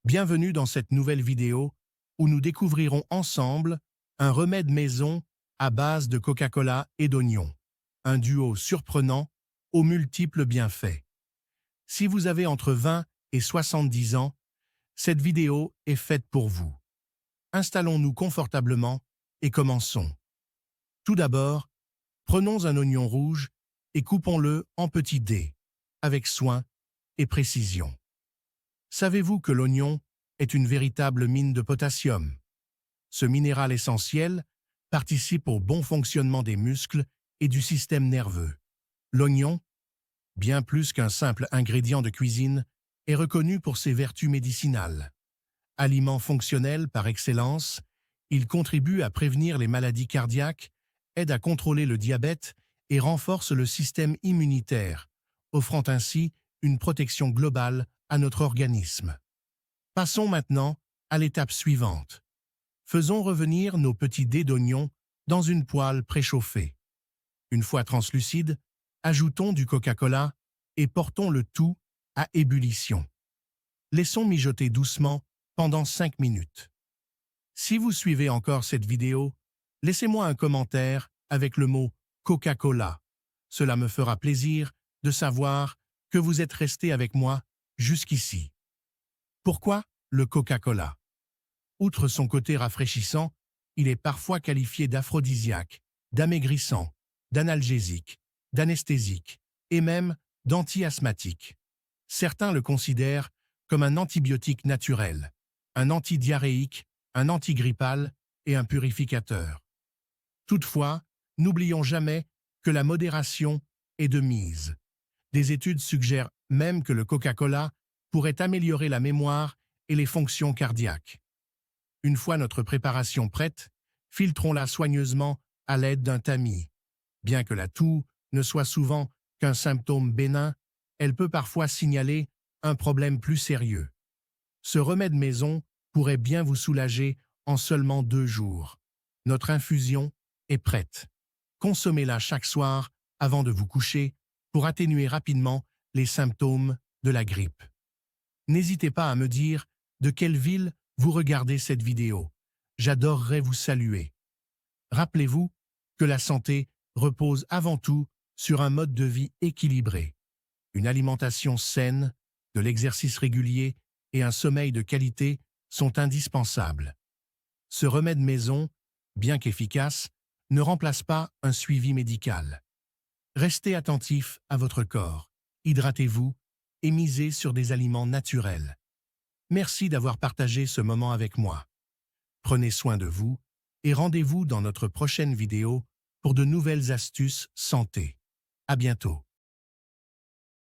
Bienvenue dans cette nouvelle vidéo où nous découvrirons ensemble un remède maison à base de Coca-Cola et d'oignons. Un duo surprenant aux multiples bienfaits. Si vous avez entre 20 et 70 ans, cette vidéo est faite pour vous. Installons-nous confortablement et commençons. Tout d'abord, prenons un oignon rouge et coupons-le en petits dés, avec soin et précision. Savez-vous que l'oignon est une véritable mine de potassium? Ce minéral essentiel participe au bon fonctionnement des muscles et du système nerveux. L'oignon, bien plus qu'un simple ingrédient de cuisine, est reconnu pour ses vertus médicinales. Aliment fonctionnel par excellence, il contribue à prévenir les maladies cardiaques, aide à contrôler le diabète et renforce le système immunitaire, offrant ainsi une protection globale à notre organisme. Passons maintenant à l'étape suivante. Faisons revenir nos petits dés d'oignon dans une poêle préchauffée. Une fois translucide, ajoutons du Coca-Cola et portons le tout à ébullition. Laissons mijoter doucement pendant 5 minutes. Si vous suivez encore cette vidéo, laissez-moi un commentaire avec le mot Coca-Cola. Cela me fera plaisir de savoir que vous êtes resté avec moi jusqu'ici. Pourquoi le Coca-Cola? Outre son côté rafraîchissant, il est parfois qualifié d'aphrodisiaque, d'amaigrissant, d'analgésique, d'anesthésique et même d'anti-asthmatique. Certains le considèrent comme un antibiotique naturel, un antidiarrhéique, un antigrippal et un purificateur. Toutefois, n'oublions jamais que la modération est de mise. Des études suggèrent même que le Coca-Cola pourrait améliorer la mémoire et les fonctions cardiaques. Une fois notre préparation prête, filtrons-la soigneusement à l'aide d'un tamis. Bien que la toux ne soit souvent qu'un symptôme bénin, elle peut parfois signaler un problème plus sérieux. Ce remède maison pourrait bien vous soulager en seulement 2 jours. Notre infusion est prête. Consommez-la chaque soir avant de vous coucher pour atténuer rapidement les symptômes de la grippe. N'hésitez pas à me dire de quelle ville vous regardez cette vidéo. J'adorerais vous saluer. Rappelez-vous que la santé repose avant tout sur un mode de vie équilibré. Une alimentation saine, de l'exercice régulier et un sommeil de qualité sont indispensables. Ce remède maison, bien qu'efficace, ne remplace pas un suivi médical. Restez attentif à votre corps, hydratez-vous et misez sur des aliments naturels. Merci d'avoir partagé ce moment avec moi. Prenez soin de vous et rendez-vous dans notre prochaine vidéo pour de nouvelles astuces santé. À bientôt.